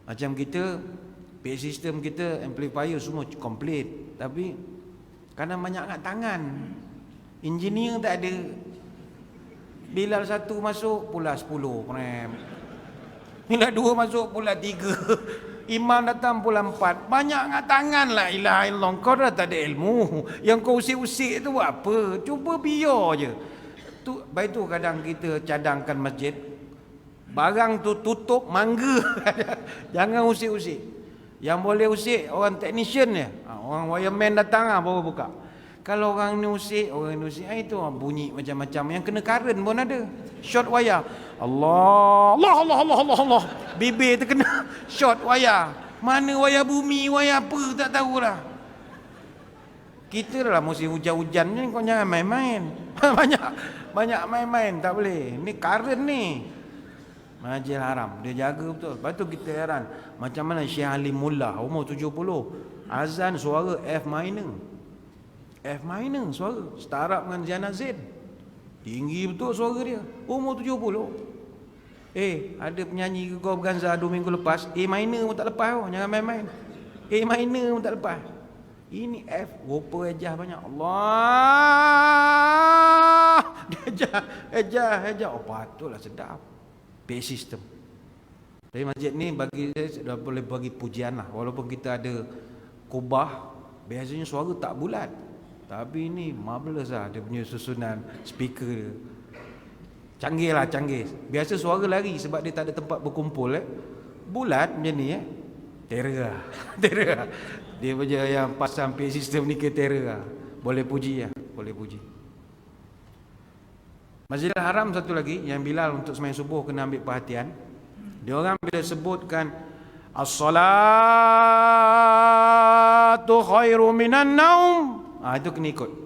Macam kita, PA system kita, amplifier semua komplit, tapi kadang banyak angkat tangan. Engineer tak ada. Bila satu masuk, pula 10 prem. Bila dua masuk, pula 3. Imam datang pula 4. Banyak angkat tangan. La ilaha illallah. Kau dah tak ada ilmu. Yang kau usik-usik tu buat apa? Cuba biar je. Baik tu kadang kita cadangkan masjid, barang tu tutup mangga. Jangan usik-usik. Yang boleh usik orang technician je. Orang wireman datang baru buka. Kalau orang ni usik, itu bunyi macam-macam. Yang kena current pun ada. Short wire. Allah. Bibir terkena short wire. Mana wayar bumi, wayar apa tak tahulah. Kita dah musim hujan-hujan ni, kau jangan main-main. Banyak main-main, tak boleh. Ni current ni. Masjid Haram, dia jaga betul. Lepas tu kita heran, macam mana Syekh Halim Mullah, umur 70, azan suara F minor. F minor suara, setarap dengan Ziana Zain. Tinggi betul suara dia, umur 70. Ada penyanyi Gegor Berganza 2 minggu lepas, A minor pun tak lepas tau. Jangan main-main. A minor pun tak lepas. Ini F, rupa ejah banyak. Allah, dia ejah. Oh patutlah sedap. PA system. Tapi masjid ni bagi saya dah boleh bagi pujian lah. Walaupun kita ada kubah, biasanya suara tak bulat. Tapi ini marvelous lah dia punya susunan speaker dia. Canggih. Biasa suara lari sebab dia tak ada tempat berkumpul. Bulat macam ni terror lah. Dia punya yang pasang PA system ni ke terror lah. Boleh puji lah. Masjidil Haram satu lagi yang Bilal untuk sembahyang subuh kena ambil perhatian. Dia orang bila sebutkan as-salatu khairu minan naum, itu kena ikut.